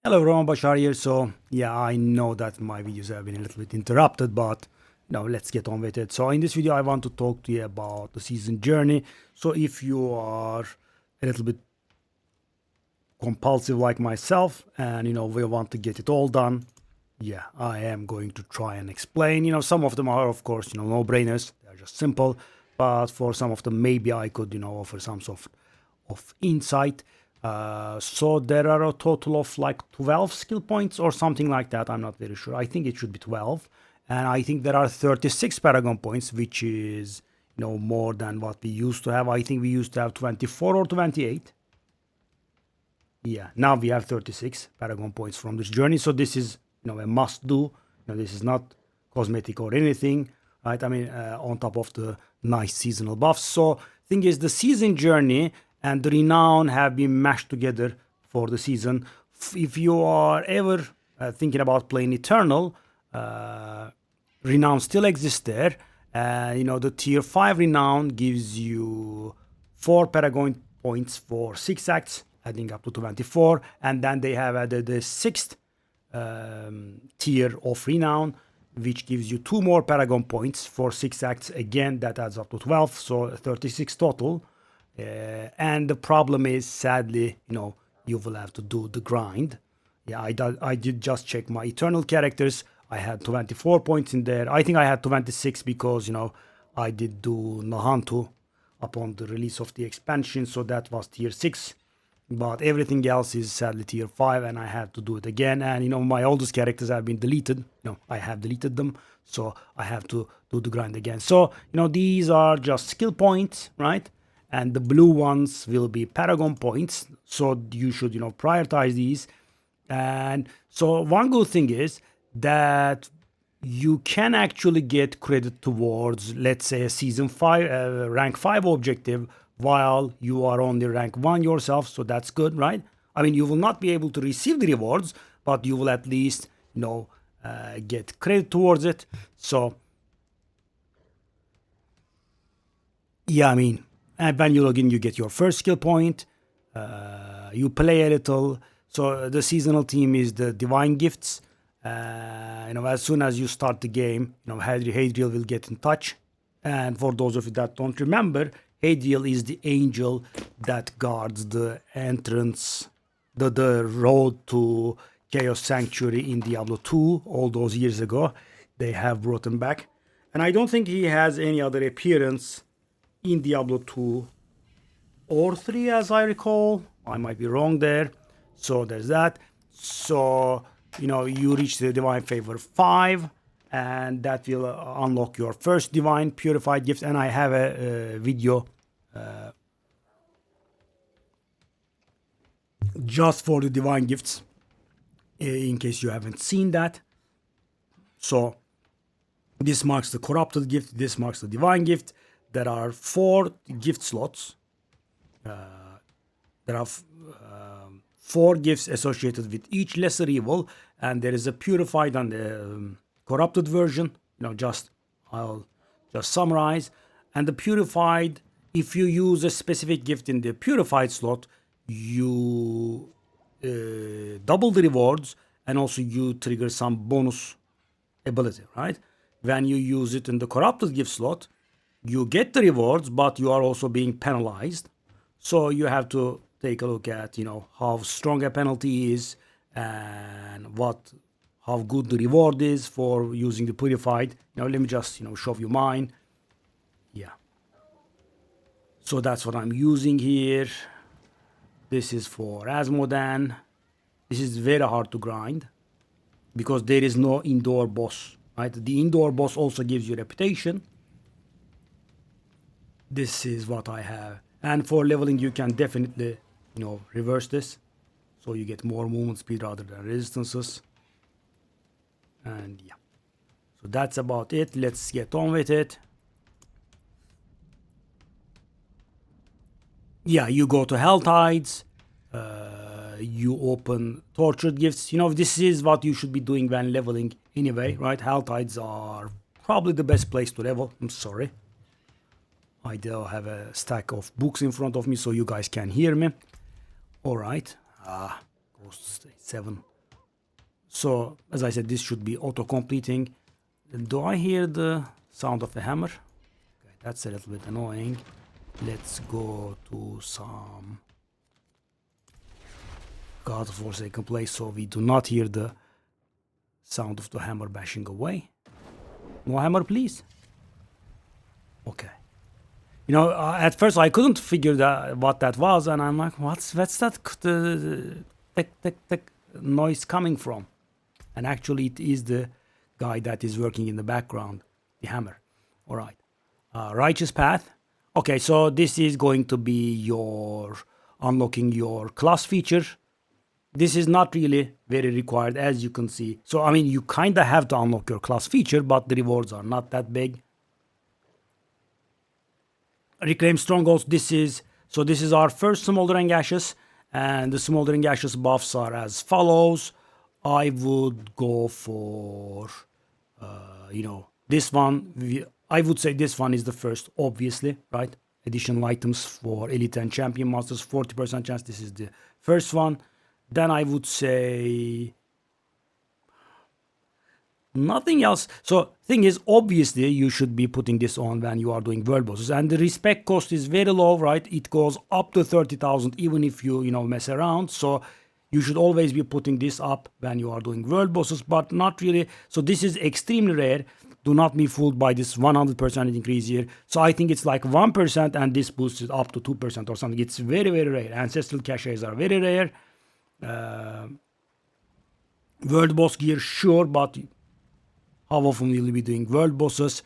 Hello everyone, Bashar here. So yeah, I know that my videos have been a little bit interrupted, but now let's get on with it. So in this video, I want to talk to you about the season journey. So if you are a little bit compulsive like myself and we want to get it all done, yeah, I am going to try and explain. Some of them are of course no-brainers, they're just simple, but for some of them maybe I could offer some sort of insight. So there are a total of like 12 skill points or something like that. I'm not very sure. I think it should be 12. And I think there are 36 paragon points, which is more than what we used to have. I think we used to have 24 or 28. Yeah, now we have 36 paragon points from this journey. So this is a must do. This is not cosmetic or anything, right? I mean, on top of the nice seasonal buffs. So thing is, the season journey and the renown have been mashed together for the season. If you are ever thinking about playing Eternal, renown still exists there. The tier 5 renown gives you 4 paragon points for 6 acts, adding up to 24. And then they have added the 6th tier of renown, which gives you 2 more paragon points for 6 acts. Again, that adds up to 12, so 36 total. And the problem is, sadly, you will have to do the grind. Yeah, I did just check my Eternal characters. I had 24 points in there. I think I had 26 because, I did do Nahantu upon the release of the expansion. So that was tier 6. But everything else is sadly tier 5 and I have to do it again. And, my oldest characters have been deleted. I have deleted them. So I have to do the grind again. So, these are just skill points, right? And the blue ones will be paragon points. So you should, prioritize these. And so one good thing is that you can actually get credit towards, let's say, a season 5, rank 5 objective while you are on the rank 1 yourself. So that's good, right? I mean, you will not be able to receive the rewards, but you will at least, get credit towards it. So, yeah, I mean, and when you log in, you get your first skill point. You play a little. So the seasonal team is the divine gifts. As soon as you start the game, Hadriel will get in touch. And for those of you that don't remember, Hadriel is the angel that guards the entrance, the road to Chaos Sanctuary in Diablo 2 all those years ago. They have brought him back. And I don't think he has any other appearance in Diablo 2 or 3 as I recall. I might be wrong there. So there's that. So, you reach the Divine Favor 5 and that will unlock your first Divine Purified gift. And I have a video just for the Divine gifts in case you haven't seen that. So this marks the Corrupted gift. This marks the Divine gift. There are 4 gift slots. There are 4 gifts associated with each lesser evil, and there is a purified and corrupted version. I'll just summarize. And the purified, if you use a specific gift in the purified slot, you double the rewards, and also you trigger some bonus ability, right? When you use it in the corrupted gift slot, you get the rewards, but you are also being penalized. So you have to take a look at, how strong a penalty is and how good the reward is for using the purified. Let me just, show you mine. Yeah. So that's what I'm using here. This is for Asmodan. This is very hard to grind because there is no indoor boss, right? The indoor boss also gives you reputation. This is what I have. And for leveling, you can definitely, reverse this. So you get more movement speed rather than resistances. And yeah. So that's about it. Let's get on with it. Yeah, you go to Hell Tides. You open Tortured Gifts. This is what you should be doing when leveling anyway, right? Hell Tides are probably the best place to level. I'm sorry. I do have a stack of books in front of me so you guys can hear me. All right. Ghost State 7. So as I said, this should be auto-completing. Do I hear the sound of the hammer? Okay, that's a little bit annoying. Let's go to some God-forsaken place so we do not hear the sound of the hammer bashing away. No hammer, please. Okay. You know, at first I couldn't figure that what that was, and I'm like, what's that tick tick tick noise coming from? And actually, it is the guy that is working in the background, the hammer. All right. Righteous path. Okay, so this is going to be your unlocking your class feature. This is not really very required, as you can see. So, I mean, you kind of have to unlock your class feature, but the rewards are not that big. Reclaim strongholds. This is our first smoldering ashes, and the smoldering ashes buffs are as follows. I would go for this one. I would say this one is the first, obviously, right? Additional items for elite and champion masters, 40% chance. This is the first one. Then I would say nothing else. So thing is, obviously, you should be putting this on when you are doing world bosses, and the respect cost is very low, right? It goes up to 30,000 even if you mess around. So you should always be putting this up when you are doing world bosses, but not really. So this is extremely rare. Do not be fooled by this 100% increase here. So I think it's like 1%, and this boosts it up to 2% or something. It's very, very rare. Ancestral caches are very rare. World boss gear, sure, but how often will you be doing world bosses?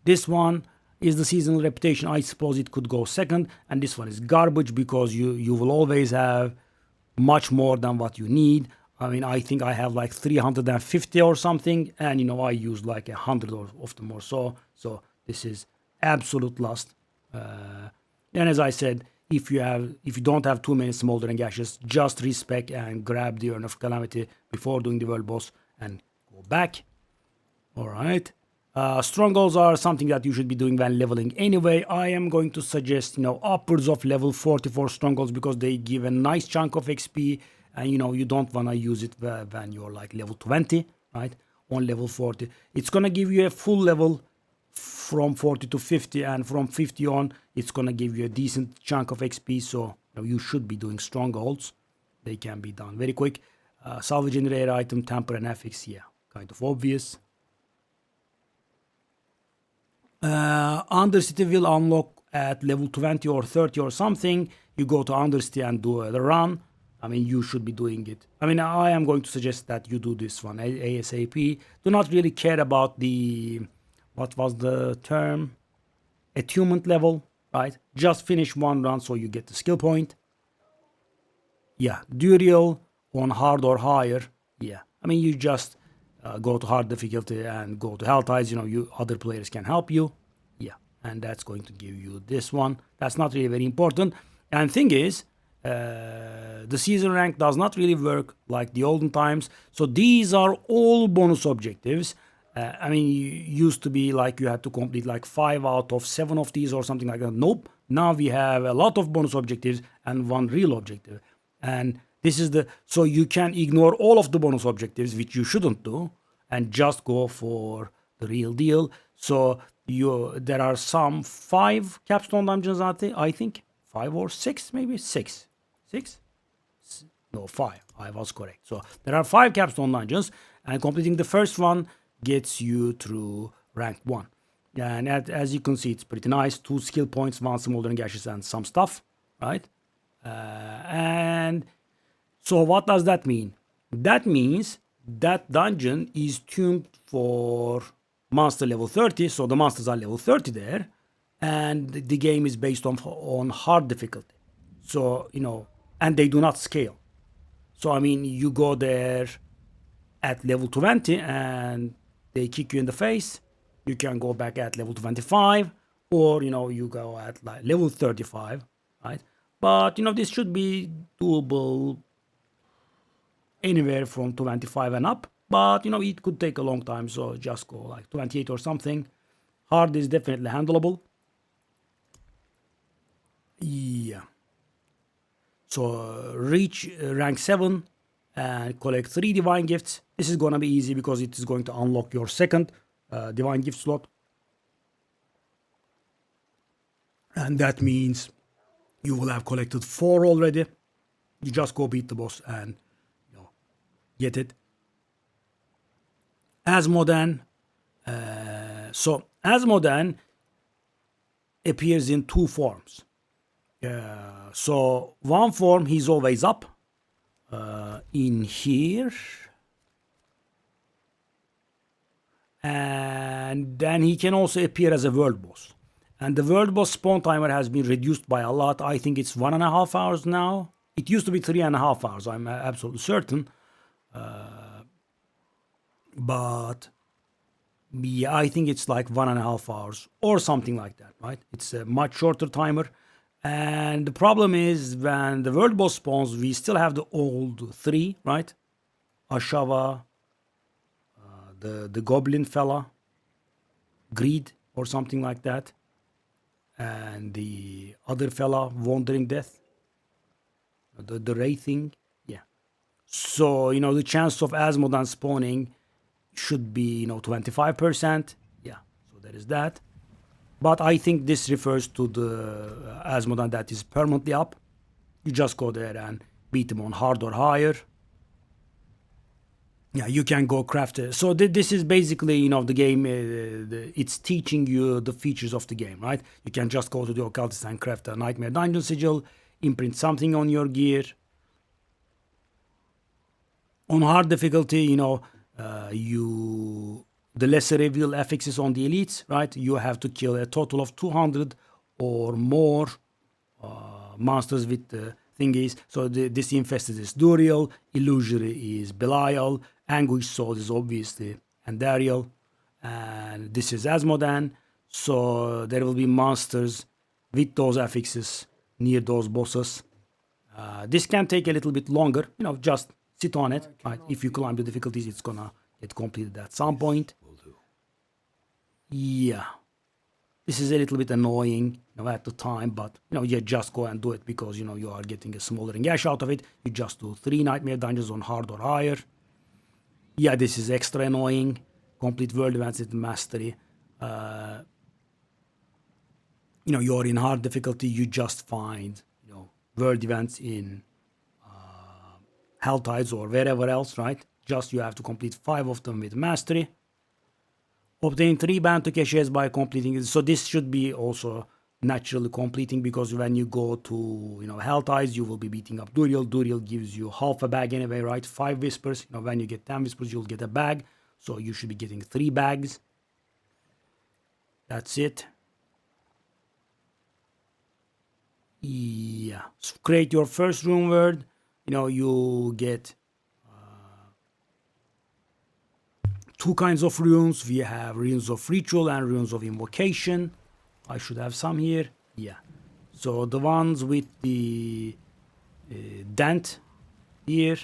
This one is the seasonal reputation. I suppose it could go second, and this one is garbage because you will always have much more than what you need. I mean, I think I have like 350 or something, and I use like 100 of them or so. So this is absolute lust. And as I said, if you don't have too many smoldering ashes, just respec and grab the Urn of Calamity before doing the world boss and go back. All right. Strongholds are something that you should be doing when leveling anyway. I am going to suggest, upwards of level 44 strongholds because they give a nice chunk of XP, and you don't want to use it when you're like level 20, right? On level 40. It's going to give you a full level from 40 to 50, and from 50 on, it's going to give you a decent chunk of XP, so you should be doing strongholds. They can be done very quick. Salvage and rare item, temper and affix, yeah, kind of obvious. Undercity will unlock at level 20 or 30 or something. You go to Undercity and do the run. I mean, you should be doing it. I mean, I am going to suggest that you do this one ASAP. Do not really care about the, what was the term? Attunement level, right? Just finish one run so you get the skill point. Yeah, Duriel on hard or higher. Yeah, I mean, you just go to hard difficulty and go to Hell Tides. Other players can help you. Yeah, and that's going to give you this one. That's not really very important. And thing is, the season rank does not really work like the olden times. So these are all bonus objectives. I mean, used to be like you had to complete like 5 out of 7 of these or something like that. Nope. Now we have a lot of bonus objectives and one real objective. And this is so you can ignore all of the bonus objectives, which you shouldn't do, and just go for the real deal. So there are some 5 capstone dungeons out there, I think. 5 or 6, maybe 6. 6? No, 5. I was correct. So there are 5 capstone dungeons, and completing the first one gets you through rank 1. And as you can see, it's pretty nice. 2 skill points, 1 smoldering ashes, and some stuff, right? And so what does that mean? That means that dungeon is tuned for monster level 30, so the monsters are level 30 there, and the game is based on hard difficulty. So, and they do not scale. So, I mean, you go there at level 20 and they kick you in the face. You can go back at level 25, or, you go at like level 35, right? But, this should be doable anywhere from 25 and up. But, it could take a long time, so just go like 28 or something. Hard is definitely handleable. Yeah. So reach rank 7 and collect 3 divine gifts. This is gonna be easy because it is going to unlock your second divine gift slot. And that means you will have collected 4 already. You just go beat the boss and get it. Asmodan. So Asmodan appears in 2 forms. So one form, he's always up in here. And then he can also appear as a world boss. And the world boss spawn timer has been reduced by a lot. I think it's 1.5 hours now. It used to be 3.5 hours, I'm absolutely certain. But yeah, I think it's like 1.5 hours or something like that, right? It's a much shorter timer. And the problem is when the world boss spawns, we still have the old 3, right? Ashava, the goblin fella, Greed or something like that. And the other fella, Wandering Death, the Ray thing. Yeah. So, the chance of Asmodan spawning should be, 25%. Yeah, so there is that. But I think this refers to the Asmodan that is permanently up. You just go there and beat him on hard or higher. Yeah, you can go craft it. So this is basically, the game, it's teaching you the features of the game, right? You can just go to the occultist and craft a Nightmare Dungeon sigil, imprint something on your gear. On hard difficulty, the lesser reveal affixes on the elites, right? You have to kill a total of 200 or more monsters with the thingies. So this infested is Duriel, Illusory is Belial, Anguish Soul is obviously Andariel, and this is Asmodan. So there will be monsters with those affixes near those bosses. This can take a little bit longer, just sit on it. Right? If you climb the difficulties, it's gonna get completed at some point. Yeah. This is a little bit annoying, at the time, but you just go and do it because you are getting a smoldering ash out of it. You just do 3 nightmare dungeons on hard or higher. Yeah, this is extra annoying. Complete world events with mastery. You're in hard difficulty. You just find world events in Hell Tides or wherever else, right? Just you have to complete 5 of them with mastery. Obtain 3 Bantu caches by completing it. So this should be also naturally completing because when you go to Hell Tides, you will be beating up Duriel. Duriel gives you half a bag anyway, right? 5 whispers. When you get 10 whispers, you'll get a bag. So you should be getting 3 bags. That's it. Yeah. So create your first rune word. You get 2 kinds of runes. We have runes of ritual and runes of invocation. I should have some here. Yeah. So the ones with the dent here.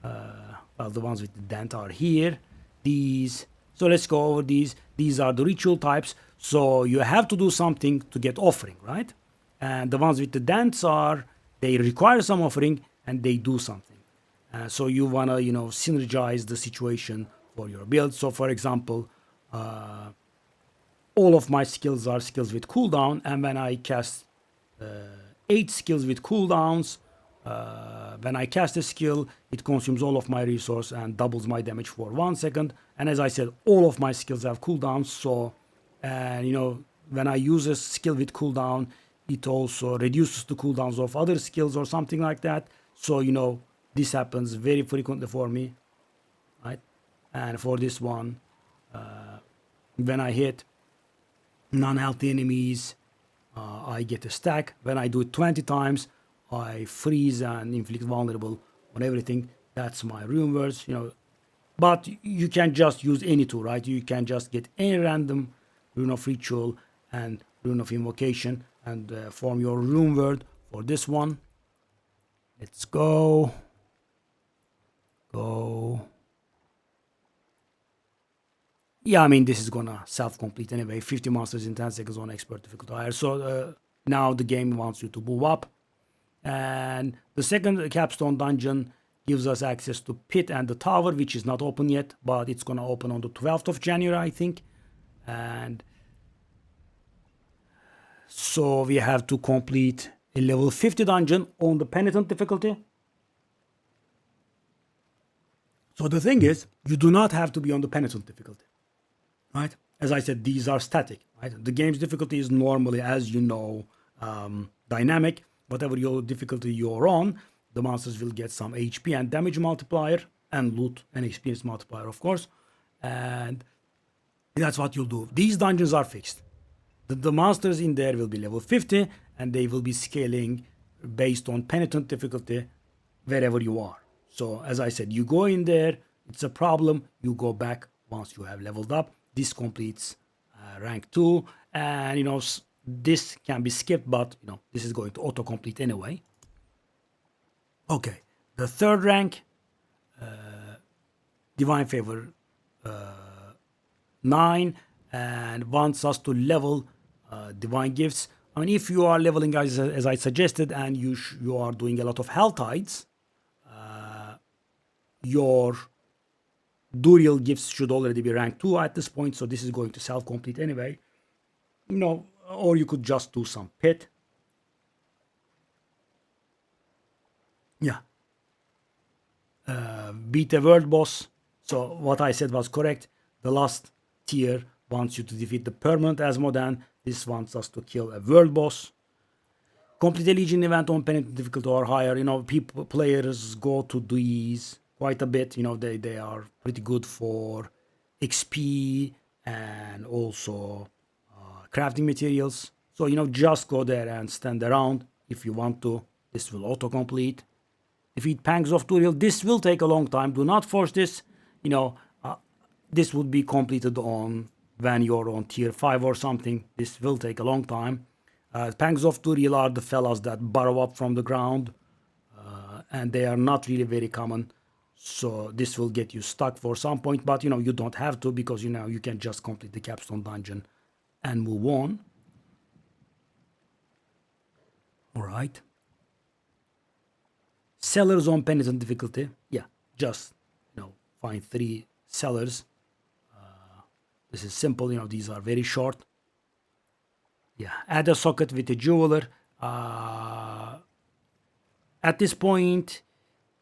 The ones with the dent are here. These. So let's go over these. These are the ritual types. So you have to do something to get offering, right? And the ones with the dents they require some offering and they do something. So you want to, synergize the situation for your build. So for example, all of my skills are skills with cooldown, and when I cast 8 skills with cooldowns, when I cast a skill, it consumes all of my resource and doubles my damage for 1 second. And as I said, all of my skills have cooldowns. So, when I use a skill with cooldown, it also reduces the cooldowns of other skills or something like that. So, this happens very frequently for me, right? And for this one, when I hit non-healthy enemies, I get a stack. When I do it 20 times, I freeze and inflict vulnerable on everything. That's my rune words, But you can just use any two, right? You can just get any random rune of ritual and rune of invocation and form your rune word for this one. Let's go. Yeah, this is gonna self-complete anyway. 50 monsters in 10 seconds on expert difficulty higher. So now the game wants you to move up. And the second capstone dungeon gives us access to pit and the tower, which is not open yet, but it's gonna open on the 12th of January, I think. And so we have to complete a level 50 dungeon on the penitent difficulty. So the thing is, you do not have to be on the penitent difficulty, right? As I said, these are static, right? The game's difficulty is normally, as you know, dynamic. Whatever your difficulty you're on, the monsters will get some HP and damage multiplier and loot and experience multiplier, of course. And that's what you'll do. These dungeons are fixed. The monsters in there will be level 50 and they will be scaling based on penitent difficulty wherever you are. So as I said, you go in there, it's a problem, you go back once you have leveled up. This completes rank 2, and this can be skipped, but this is going to auto-complete anyway. Okay, the third rank, Divine Favor 9, and wants us to level Divine Gifts. I mean, if you are leveling as I suggested, and you are doing a lot of Hell Tides, your Duriel gifts should already be rank 2 at this point, so this is going to self-complete anyway. Or you could just do some pit. Yeah. Beat a world boss. So what I said was correct. The last tier wants you to defeat the permanent Asmodan. This wants us to kill a world boss. Complete a Legion event on penitent difficulty or higher. Players go to these quite a bit. They are pretty good for XP and also crafting materials. So just go there and stand around if you want to. This will auto-complete. Defeat Pangs of Duriel. This will take a long time. Do not force this. This would be completed on when you're on tier 5 or something. This will take a long time. Pangs of Duriel are the fellas that burrow up from the ground, and they are not really very common. So this will get you stuck for some point, but you don't have to, because you can just complete the capstone dungeon and move on. All right. Sellers on penitent difficulty. Yeah, just find 3 sellers. This is simple. These are very short. Yeah, add a socket with a jeweler. At this point,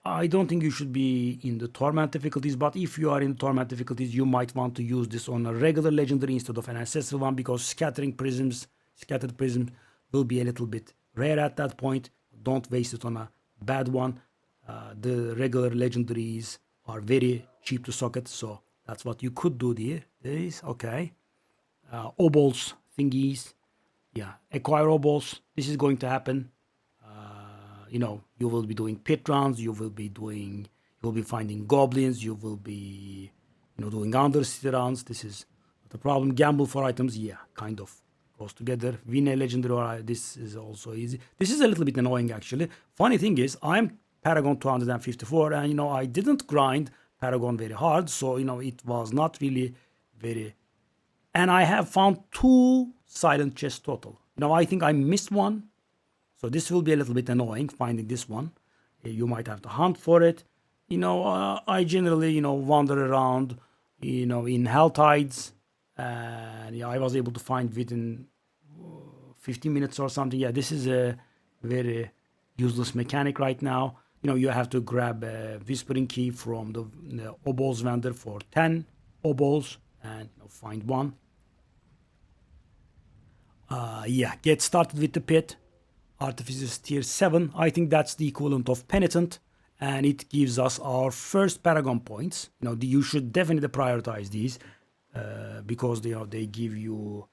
I don't think you should be in the torment difficulties, but if you are in torment difficulties, you might want to use this on a regular legendary instead of an ancestral one, because scattered prisms will be a little bit rare at that point. Don't waste it on a bad one. The regular legendaries are very cheap to socket, so that's what you could do there. Okay. Obols thingies. Yeah, acquire obols. This is going to happen. You will be doing pit runs, you will be finding goblins, you will be, doing undercity runs. This is the problem. Gamble for items, yeah, kind of goes together. Win a legendary, this is also easy. This is a little bit annoying, actually. Funny thing is, I'm Paragon 254, and, I didn't grind Paragon very hard, so, it was not really very... And I have found 2 silent chests total. I think I missed one. So this will be a little bit annoying, finding this one. You might have to hunt for it. I generally, wander around, in Hell Tides. And I was able to find within 15 minutes or something. Yeah, this is a very useless mechanic right now. You have to grab a Whispering Key from the Obols vendor for 10 Obols and find one. Yeah, get started with the pit. Artificers tier 7. I think that's the equivalent of Penitent, and it gives us our first Paragon points. You should definitely prioritize these because they give you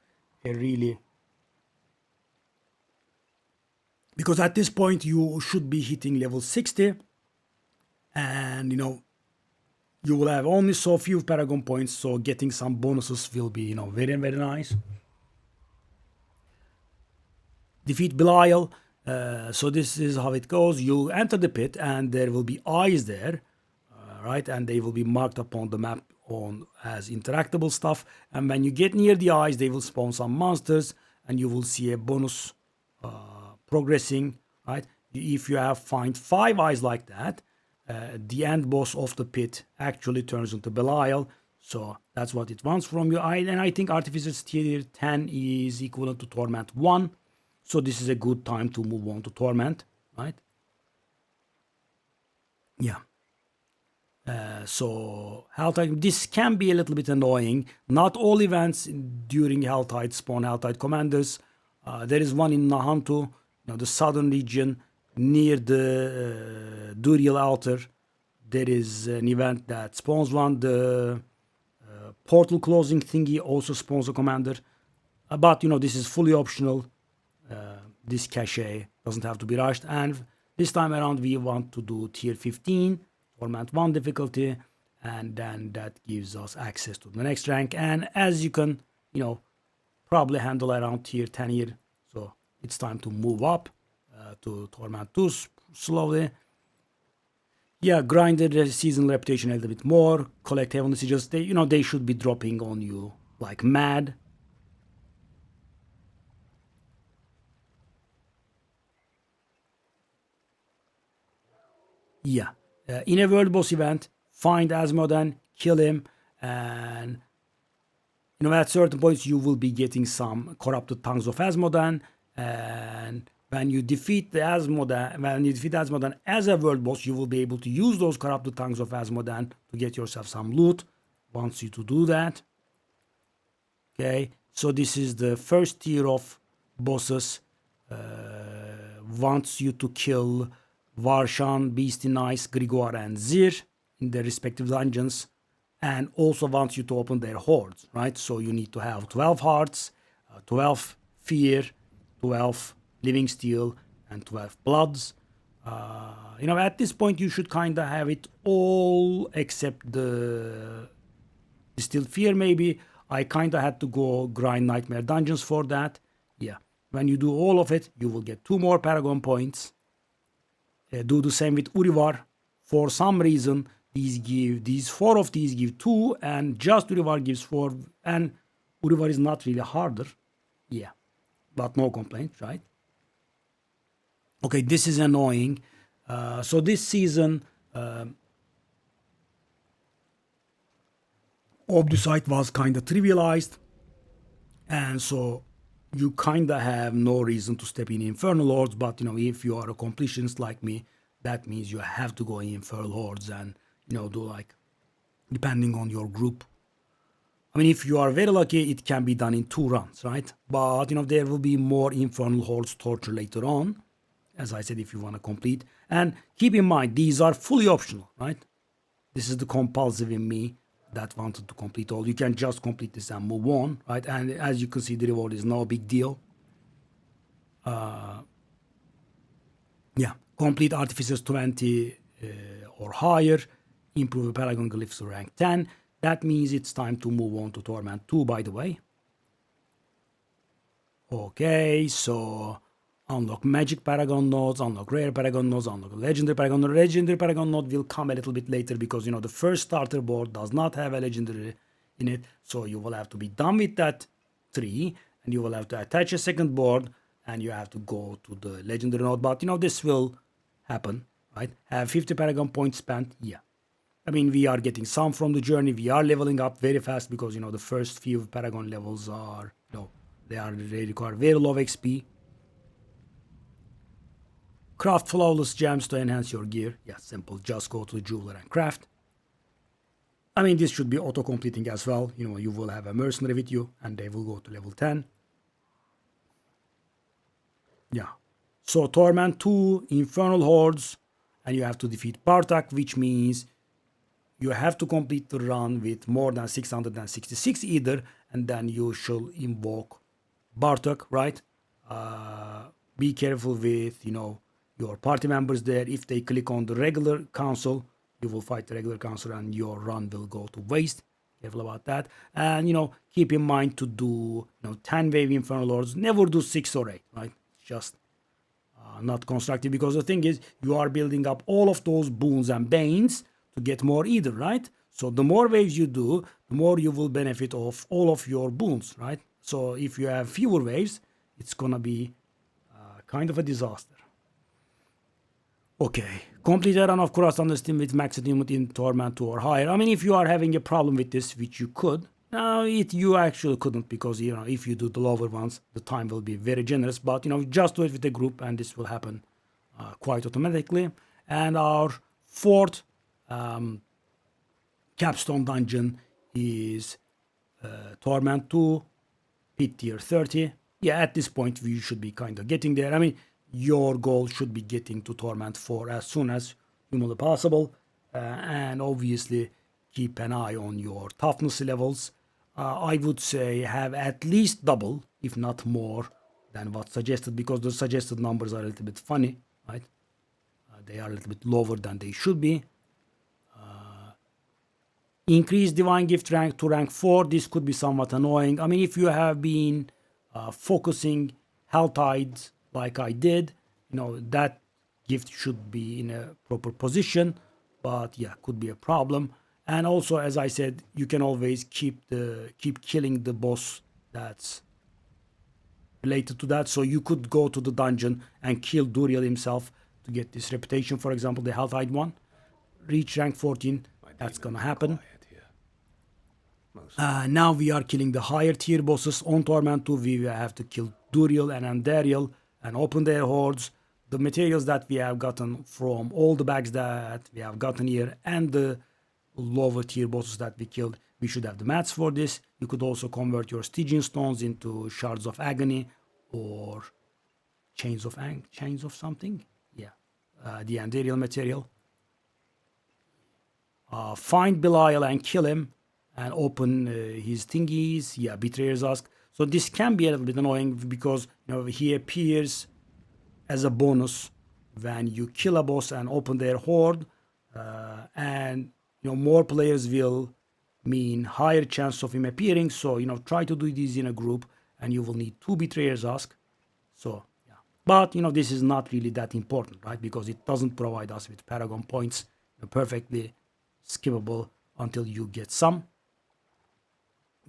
a really... Because at this point you should be hitting level 60, and you will have only so few Paragon points, so getting some bonuses will be very, very nice. Defeat Belial. So this is how it goes. You enter the pit and there will be eyes there, right? And they will be marked upon the map as interactable stuff. And when you get near the eyes, they will spawn some monsters and you will see a bonus progressing, right? If you find 5 eyes like that, the end boss of the pit actually turns into Belial. So that's what it wants from you. And I think Artificer's tier 10 is equivalent to Torment 1. So this is a good time to move on to Torment, right? Yeah. So Helltide, this can be a little bit annoying. Not all events during Helltide spawn Helltide commanders. There is one in Nahantu, the southern region near the Duriel altar. There is an event that spawns one. The portal closing thingy also spawns a commander. But this is fully optional. This cache doesn't have to be rushed. And this time around we want to do tier 15, Torment 1 difficulty, and then that gives us access to the next rank. And as you can, probably handle around tier 10 here. So it's time to move up to Torment 2 slowly. Yeah, grind the season reputation a little bit more. Collect heavenly sigils. They should be dropping on you like mad. Yeah. In a world boss event, find Asmodan, kill him, and at certain points you will be getting some corrupted tongues of Asmodan, and when you defeat Asmodan as a world boss, you will be able to use those corrupted tongues of Asmodan to get yourself some loot. Wants you to do that. Okay, so this is the first tier of bosses. Wants you to kill Varshan, Beastie Nice, Grigor, and Zir in their respective dungeons, and also wants you to open their hordes, right? So you need to have 12 hearts, 12 fear, 12 living steel, and 12 bloods. At this point you should kind of have it all except the distilled fear. Maybe I kind of had to go grind nightmare dungeons for that. Yeah, when you do all of it, you will get 2 more paragon points. Do the same with Urivar. For some reason, these 4 of these give 2, and just Urivar gives 4. And Urivar is not really harder. Yeah, but no complaints, right? Okay, this is annoying. So this season, Obducite was kind of trivialized, and so you kind of have no reason to step in Infernal Lords. But if you are a completionist like me, that means you have to go in Infernal Lords and do like, depending on your group. I mean, if you are very lucky, it can be done in 2 runs, right? But there will be more Infernal Hordes torture later on, as I said, if you want to complete. And keep in mind, these are fully optional, right? This is the compulsive in me that wanted to complete all. You can just complete this and move on, right? And as you can see, the reward is no big deal. Yeah, complete Artificers 20 or higher, improve Paragon Glyphs to rank 10. That means it's time to move on to Torment 2, by the way. Okay, so unlock Magic Paragon nodes, unlock Rare Paragon nodes, unlock Legendary Paragon node. Legendary Paragon node will come a little bit later because, the first starter board does not have a Legendary in it. So you will have to be done with that tree, and you will have to attach a second board, and you have to go to the Legendary node. But, this will happen, right? Have 50 Paragon points spent, yeah. I mean, we are getting some from the journey. We are leveling up very fast because, the first few Paragon levels are, they require very low XP. Craft flawless gems to enhance your gear. Yeah, simple. Just go to the jeweler and craft. I mean, this should be auto-completing as well. You will have a mercenary with you, and they will go to level 10. Yeah. So Torment 2, Infernal Hordes, and you have to defeat Bartak, which means you have to complete the run with more than 666 either, and then you shall invoke Bartok, right? Be careful with, your party members there. If they click on the regular council, you will fight the regular council and your run will go to waste. Careful about that. And, keep in mind to do, 10 wave Infernal Lords. Never do 6 or 8, right? Just not constructive, because the thing is, you are building up all of those boons and banes to get more either, right? So the more waves you do, the more you will benefit of all of your boons, right? So if you have fewer waves, it's gonna be kind of a disaster. Okay, complete a run of Cross Understeam with max achievement in Torment 2 or higher. I mean, if you are having a problem with this, which you could, you actually couldn't, because if you do the lower ones, the time will be very generous. But just do it with a group, and this will happen quite automatically. And our fourth capstone dungeon is Torment 2, hit tier 30. Yeah, at this point we should be kind of getting there. I mean, your goal should be getting to Torment 4 as soon as humanly possible. And obviously keep an eye on your toughness levels. I would say have at least double, if not more, than what's suggested, because the suggested numbers are a little bit funny, right? They are a little bit lower than they should be. Increase divine gift rank to rank 4. This could be somewhat annoying. I mean, if you have been focusing hell tides like I did, that gift should be in a proper position. But yeah, could be a problem. And also, as I said, you can always keep killing the boss that's related to that. So you could go to the dungeon and kill Duriel himself to get this reputation. For example, the hell tide one. Reach rank 14. That's gonna happen. Now we are killing the higher tier bosses. On Torment 2, we have to kill Duriel and Andariel and open their hordes. The materials that we have gotten from all the bags that we have gotten here and the lower tier bosses that we killed, we should have the mats for this. You could also convert your Stygian stones into shards of agony or chains of something. Yeah, the Andariel material. Find Belial and kill him and open his thingies. Yeah, Betrayer's Ask. So this can be a little bit annoying because he appears as a bonus when you kill a boss and open their horde, and more players will mean higher chance of him appearing. So try to do these in a group, and you will need 2 Betrayer's Ask. So yeah, but this is not really that important, right? Because it doesn't provide us with Paragon points. Perfectly skippable until you get some.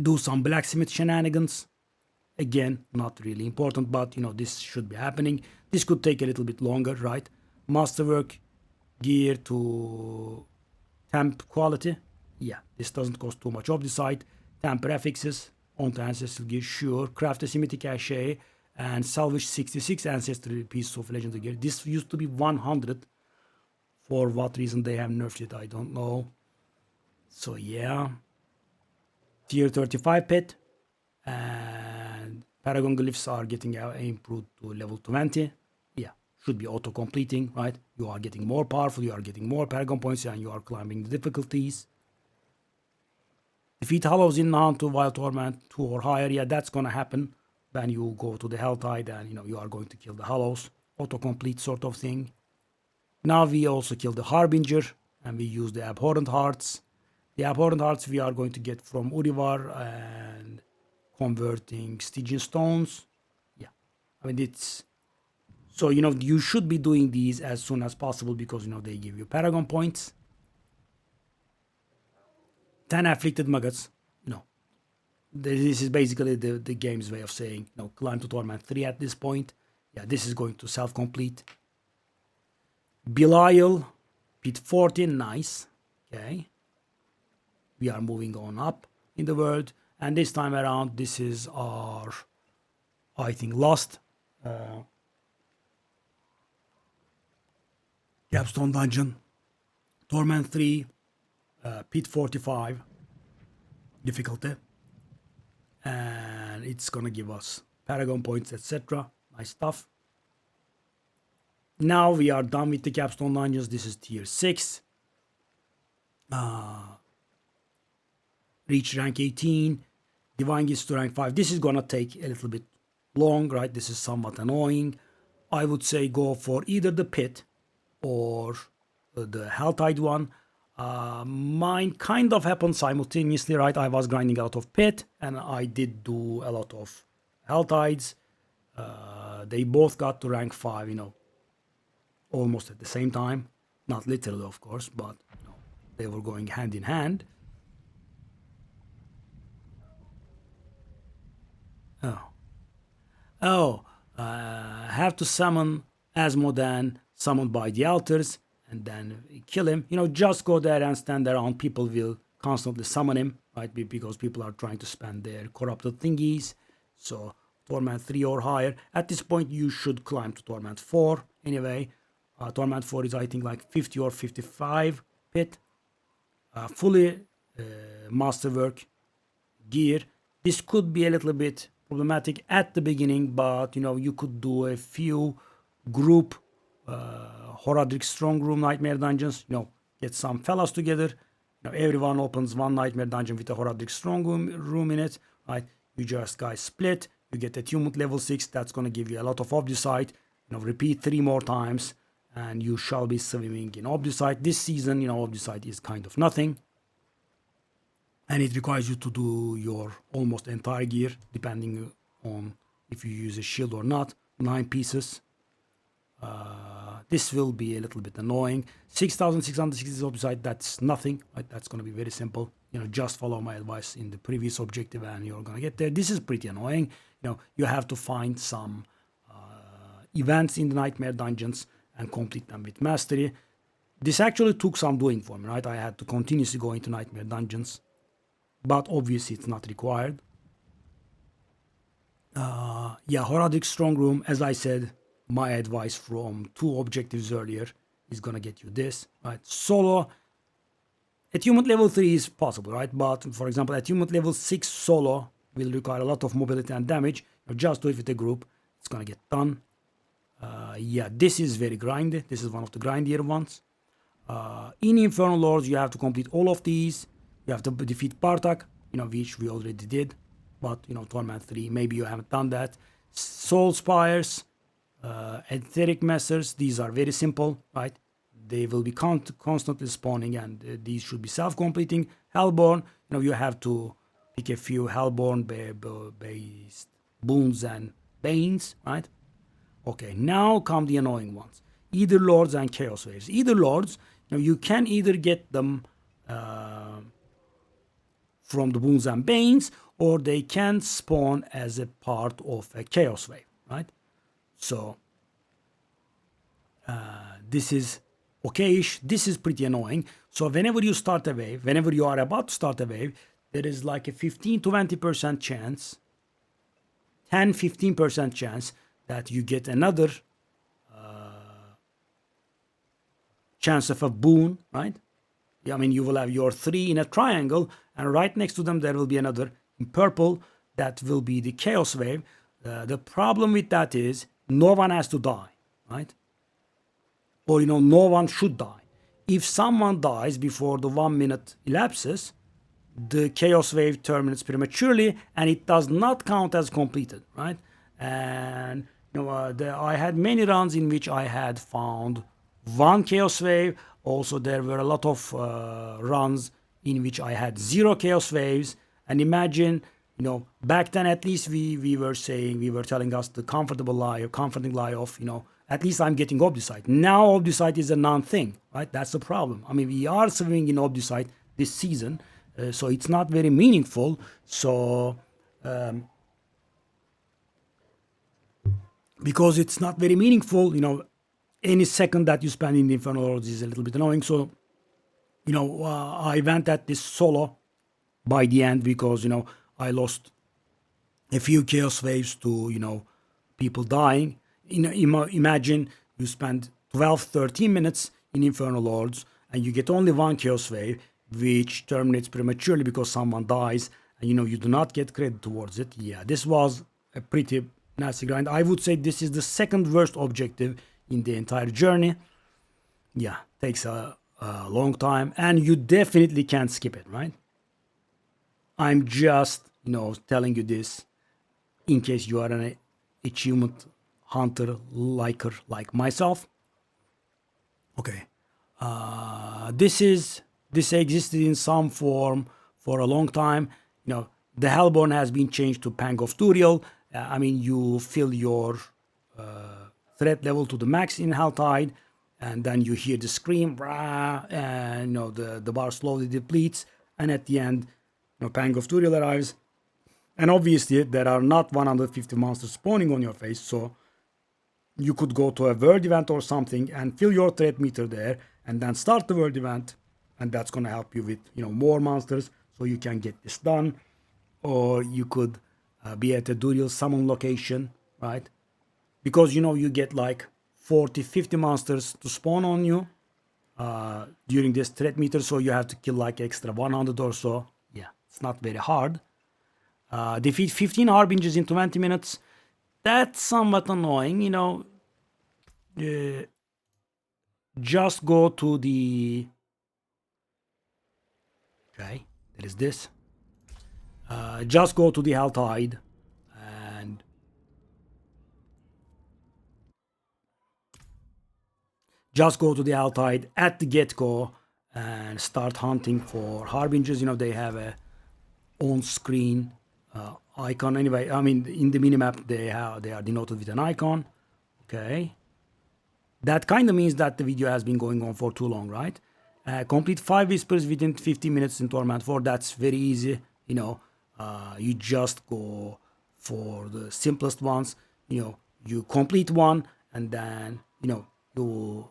Do some blacksmith shenanigans. Again, not really important, but this should be happening. This could take a little bit longer, right? Masterwork gear to temp quality. Yeah, this doesn't cost too much of the site. Temp affixes onto ancestral gear, sure. Craft a Simitic Cache and salvage 66 ancestral pieces of legendary gear. This used to be 100. For what reason they have nerfed it, I don't know. So yeah. Tier 35 pet and Paragon glyphs are getting improved to level 20. Yeah, should be auto completing, right? You are getting more powerful, you are getting more Paragon points, and you are climbing the difficulties. Defeat Hollows in Nahant to Wild Torment 2 or higher. Yeah, that's gonna happen when you go to the Hell Tide and you are going to kill the Hollows. Auto complete sort of thing. Now we also kill the Harbinger and we use the Abhorrent Hearts. The Abhorrent Hearts we are going to get from Urivar and converting Stygian Stones. Yeah, I mean it's... So, you should be doing these as soon as possible because, they give you Paragon points. 10 Afflicted Maggots. This is basically the game's way of saying, climb to Torment 3 at this point. Yeah, this is going to self-complete. Belial, Pit 14, nice. Okay. We are moving on up in the world. And this time around, this is our, I think, last capstone dungeon. Torment 3, Pit 45, difficulty. And it's gonna give us Paragon points, etc. Nice stuff. Now we are done with the capstone dungeons. This is tier 6. Reach rank 18. Divine gets to rank 5. This is gonna take a little bit long, right? This is somewhat annoying. I would say go for either the pit or the Helltide one. Mine kind of happened simultaneously, right? I was grinding out of pit and I did do a lot of Helltides. They both got to rank 5, almost at the same time. Not literally, of course, but they were going hand in hand. Have to summon Asmodan summoned by the altars, and then kill him. Just go there and stand around. People will constantly summon him, right? Because people are trying to spend their corrupted thingies. So Torment 3 or higher. At this point, you should climb to Torment 4. Anyway, Torment 4 is, I think, like 50 or 55 pit. Fully masterwork gear. This could be a little bit problematic at the beginning, but you could do a few group Horadric Strong Room Nightmare Dungeons. Get some fellas together. Everyone opens one Nightmare Dungeon with a Horadric Strong room in it, right? You just guys split. You get attunement level 6. That's gonna give you a lot of Obducite. Repeat 3 more times, and you shall be swimming in Obducite. This season, Obducite is kind of nothing. And it requires you to do your almost entire gear, depending on if you use a shield or not. 9 pieces. This will be a little bit annoying. 6,660 Obducite, that's nothing. Right? That's going to be very simple. Just follow my advice in the previous objective and you're going to get there. This is pretty annoying. You have to find some events in the Nightmare Dungeons and complete them with mastery. This actually took some doing for me, right? I had to continuously go into Nightmare Dungeons. But obviously it's not required. Yeah, Horadric Strong Room, as I said, my advice from 2 objectives earlier is gonna get you this, right? Solo, attunement level 3 is possible, right? But for example, attunement level 6 solo will require a lot of mobility and damage. Just do it with a group, it's gonna get done. Yeah, this is very grindy. This is one of the grindier ones. In Infernal Lords, you have to complete all of these. You have to defeat Bartak, which we already did. But, Torment 3, maybe you haven't done that. Soul Spires, Etheric Messers, these are very simple, right? They will be constantly spawning, and these should be self-completing. Hellborn, you have to pick a few Hellborn-based boons and banes, right? Okay, now come the annoying ones. Either Lords and Chaos Waves. Either Lords, you can either get them from the boons and banes, or they can spawn as a part of a Chaos Wave, right? So this is okayish. This is pretty annoying. So whenever you start a wave, whenever you are about to start a wave, there is like a 15-20% chance, 10-15% chance that you get another chance of a boon, right? I mean, you will have your 3 in a triangle, and right next to them there will be another in purple. That will be the Chaos Wave. The problem with that is no one has to die, right? Or, no one should die. If someone dies before the 1 minute elapses, the Chaos Wave terminates prematurely, and it does not count as completed, right? And, I had many runs in which I had found 1 Chaos Wave. Also, there were a lot of runs in which I had 0 Chaos Waves. And imagine, back then at least we were telling us the comforting lie of, at least I'm getting Obducite. Now Obducite is a non-thing, right? That's the problem. I mean, we are swimming in Obducite this season, so it's not very meaningful. So, because it's not very meaningful, any second that you spend in the Infernal Lords is a little bit annoying. So, I went at this solo by the end because, I lost a few Chaos Waves to, people dying. Imagine you spend 12-13 minutes in Infernal Lords and you get only 1 Chaos Wave, which terminates prematurely because someone dies, and, you do not get credit towards it. Yeah, this was a pretty nasty grind. I would say this is the second worst objective in the entire journey. Yeah, takes a long time, and you definitely can't skip it, right? I'm just, telling you this in case you are an achievement hunter liker like myself. Okay, this existed in some form for a long time. The Hellborn has been changed to Pang of Turiel. I mean, you fill your threat level to the max in Helltide, and then you hear the scream, rah, and the bar slowly depletes, and at the end, Pang of Turiel arrives, and obviously there are not 150 monsters spawning on your face, so you could go to a world event or something and fill your threat meter there and then start the world event, and that's going to help you with more monsters so you can get this done. Or you could be at a Duriel summon location, right? Because you get like 40-50 monsters to spawn on you during this threat meter, so you have to kill like extra 100 or so. Yeah, it's not very hard. Defeat 15 harbingers in 20 minutes. That's somewhat annoying, just go to the, okay, there is this. Just go to the Hell Tide and just go to the Hell Tide at the get-go and start hunting for harbingers. They have a on-screen icon. Anyway, I mean, in the minimap they are denoted with an icon. Okay, that kind of means that the video has been going on for too long, right? Complete 5 whispers within 15 minutes in Torment 4. That's very easy. You just go for the simplest ones. You complete one and then you,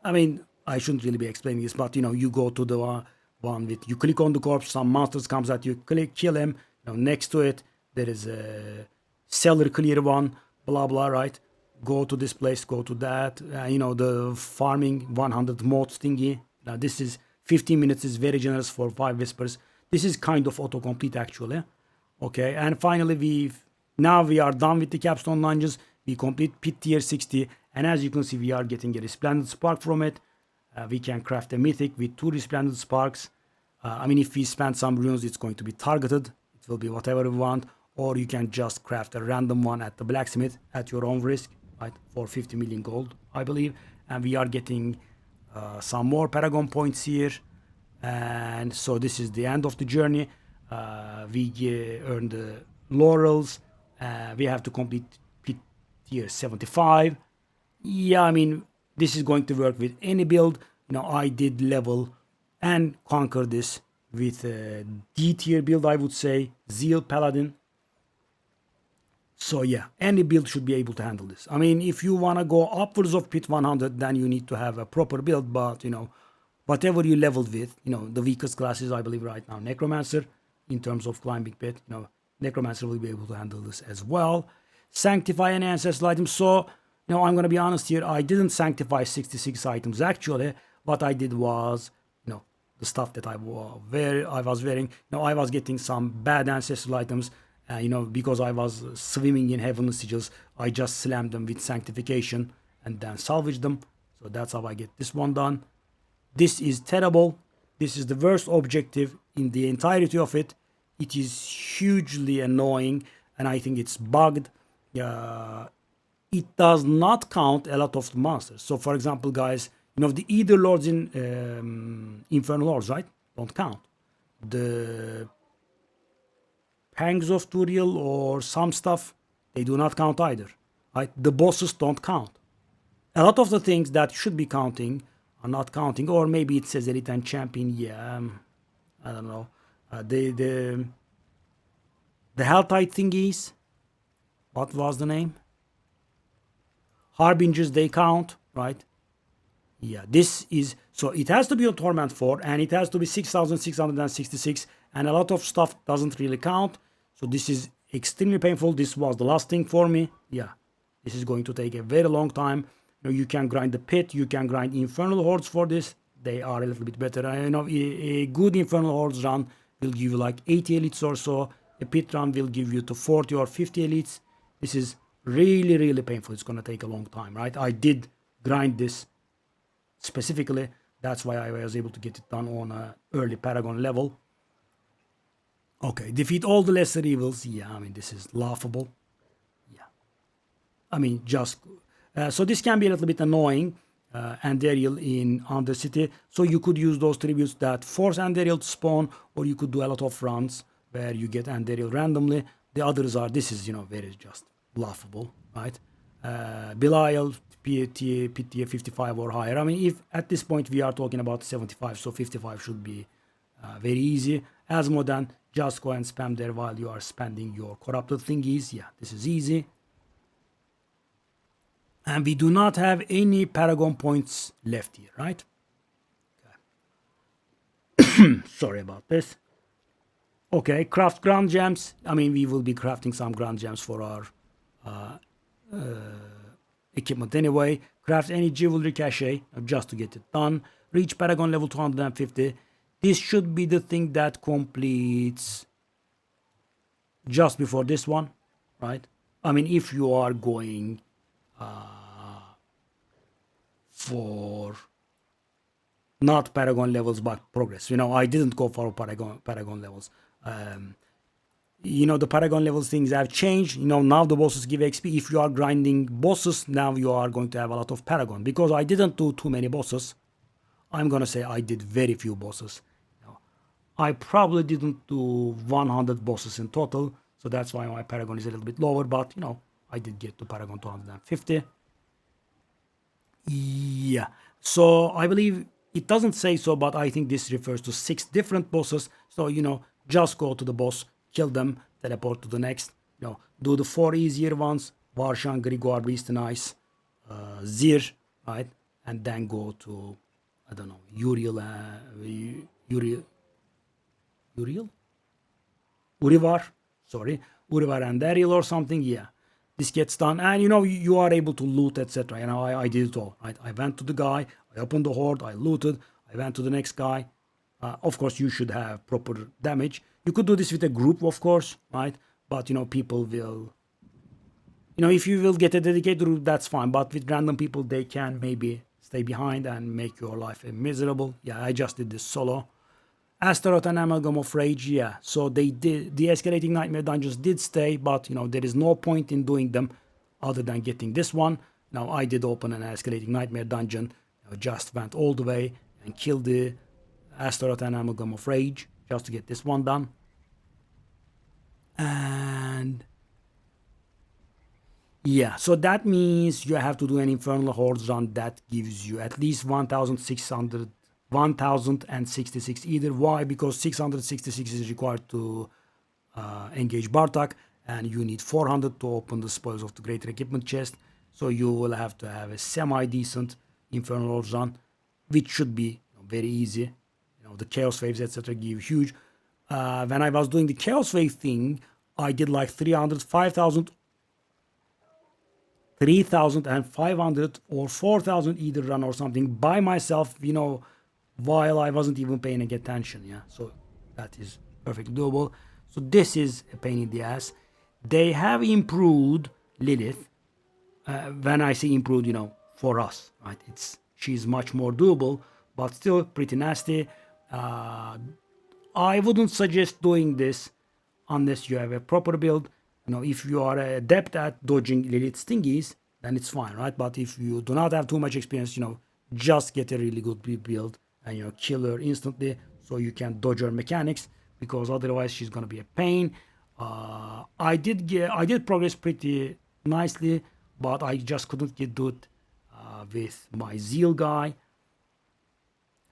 I mean, I shouldn't really be explaining this, but you go to the one with, you click on the corpse, some monsters comes at you, click, kill him. Next to it there is a cellar clear one, blah blah, right? Go to this place, go to that. The farming 100 mods thingy. Now this is 15 minutes is very generous for 5 whispers. This is kind of autocomplete actually. Okay, and finally we are done with the capstone dungeons. We complete pit tier 60, and as you can see, we are getting a resplendent spark from it. We can craft a mythic with 2 resplendent sparks. I mean, if we spend some runes, it's going to be targeted. It will be whatever we want, or you can just craft a random one at the blacksmith at your own risk, right? For 50 million gold, I believe. And we are getting some more paragon points here. And so this is the end of the journey. We earn the laurels. We have to complete pit tier 75. Yeah, I mean, this is going to work with any build. I did level and conquer this with a D tier build, I would say, Zeal Paladin. So yeah, any build should be able to handle this. I mean, if you want to go upwards of pit 100, then you need to have a proper build, but whatever you leveled with, the weakest classes, I believe right now, Necromancer, in terms of climbing pit, Necromancer will be able to handle this as well. Sanctify any ancestral items. So, I'm going to be honest here, I didn't sanctify 66 items actually. What I did was, the stuff that I was wearing, I was getting some bad ancestral items, because I was swimming in heavenly sigils. I just slammed them with sanctification and then salvaged them. So that's how I get this one done. This is terrible. This is the worst objective in the entirety of it. It is hugely annoying, and I think it's bugged. It does not count a lot of the monsters. So, for example, guys, the Ether Lords in Infernal Lords, right? Don't count. The Pangs of Turiel or some stuff, they do not count either, right? The bosses don't count. A lot of the things that should be counting are not counting, or maybe it says Elite and Champion. Yeah, I don't know. The Helltide thingies. What was the name? Harbingers, they count, right? Yeah, this is, so it has to be on Torment 4, and it has to be 6,666, and a lot of stuff doesn't really count. So this is extremely painful. This was the last thing for me. Yeah, this is going to take a very long time. You can grind the pit, you can grind Infernal Hordes for this. They are a little bit better. A good Infernal Hordes run will give you like 80 elites or so. A pit run will give you to 40 or 50 elites. This is really, really painful. It's going to take a long time, right? I did grind this specifically. That's why I was able to get it done on an early Paragon level. Okay, defeat all the lesser evils. Yeah, I mean, this is laughable. Yeah. I mean, just... so this can be a little bit annoying. Andariel in Undercity. So you could use those tributes that force Andariel to spawn, or you could do a lot of runs where you get Andariel randomly. The others are, this is, very just laughable, right? Belial, PTA 55 or higher. I mean, if at this point we are talking about 75, so 55 should be very easy. Asmodan, just go and spam there while you are spending your corrupted thingies. Yeah, this is easy. And we do not have any Paragon points left here, right? Sorry about this. Okay, craft ground gems. I mean, we will be crafting some ground gems for our equipment anyway. Craft any jewelry cache just to get it done. Reach Paragon level 250. This should be the thing that completes just before this one, right? I mean, if you are going for not Paragon levels but progress. I didn't go for Paragon levels. The Paragon levels things have changed. Now the bosses give XP. If you are grinding bosses, now you are going to have a lot of Paragon. Because I didn't do too many bosses, I'm gonna say I did very few bosses. I probably didn't do 100 bosses in total, so that's why my Paragon is a little bit lower. But I did get to Paragon 250. Yeah. So I believe it doesn't say so, but I think this refers to 6 different bosses. So, just go to the boss, kill them, teleport to the next. Do the 4 easier ones, Varshan, Grigor, Beast and Ice, Zir, right? And then go to, I don't know, Uriel, Uriel? Urivar, sorry, Urivar and Daryl or something. Yeah, this gets done, and you are able to loot, etc. I did it all. Right, I went to the guy, I opened the horde, I looted, I went to the next guy. Of course, you should have proper damage. You could do this with a group, of course, right? But people will, if you will get a dedicated group, that's fine. But with random people, they can maybe stay behind and make your life miserable. Yeah, I just did this solo. Astaroth and Amalgam of Rage, yeah. So they did, the escalating nightmare dungeons did stay, but there is no point in doing them other than getting this one. Now I did open an escalating nightmare dungeon, just went all the way and killed the Astaroth and Amalgam of Rage just to get this one done. And yeah, so that means you have to do an Infernal Hordes run that gives you at least 1066 either. Why? Because 666 is required to engage Bartak, and you need 400 to open the spoils of the Greater Equipment chest. So you will have to have a semi-decent Infernal Hordes run, which should be very easy. The Chaos Waves, etc. give huge. When I was doing the Chaos Wave thing, I did like 300, 5,000, 3,500 or 4,000 either run or something by myself, while I wasn't even paying attention. Yeah, so that is perfectly doable. So this is a pain in the ass. They have improved Lilith. When I say improved, for us, right? She's much more doable, but still pretty nasty. I wouldn't suggest doing this unless you have a proper build. If you are adept at dodging Lilith stingies, then it's fine, right? But if you do not have too much experience, just get a really good build and kill her instantly so you can dodge her mechanics, because otherwise she's gonna be a pain. I did progress pretty nicely, but I just couldn't do it with my Zeal guy,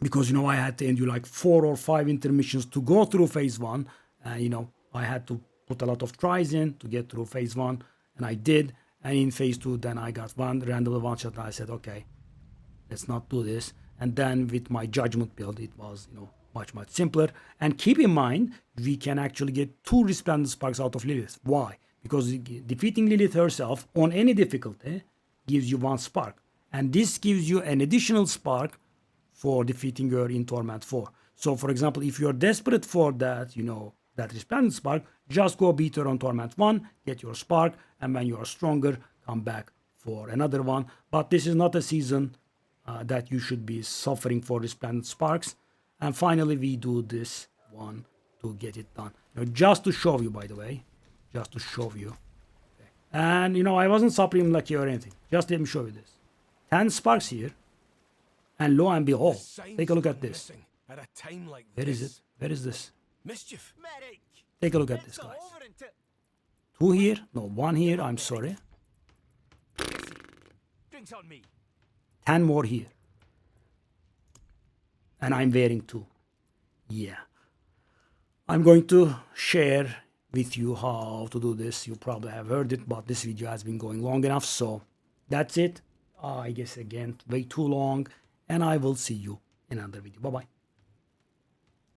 because I had to endure like 4 or 5 intermissions to go through phase 1. I had to put a lot of tries in to get through phase 1, and I did. And in phase 2, then I got one random one shot, and I said, okay, let's not do this. And then with my judgment build, it was much simpler. And keep in mind, we can actually get 2 resplendent sparks out of Lilith. Why? Because defeating Lilith herself on any difficulty gives you 1 spark, and this gives you an additional spark for defeating her in Torment 4. So, for example, if you're desperate for that, that resplendent spark, just go beat her on Torment 1, get your spark, and when you are stronger, come back for another one. But this is not a season that you should be suffering for resplendent sparks. And finally, we do this one to get it done. Just to show you, by the way, just to show you. Okay. And, I wasn't supreme lucky or anything. Just let me show you this. 10 sparks here. And lo and behold, take a look at this. Where is it? Where is this? Mischief. Take a look at this, guys. 2 here. No, 1 here. I'm sorry. Drinks on me. 10 more here. And I'm wearing 2. Yeah. I'm going to share with you how to do this. You probably have heard it, but this video has been going long enough. So That's it. I guess again, way too long, and I will see you in another video. Bye bye.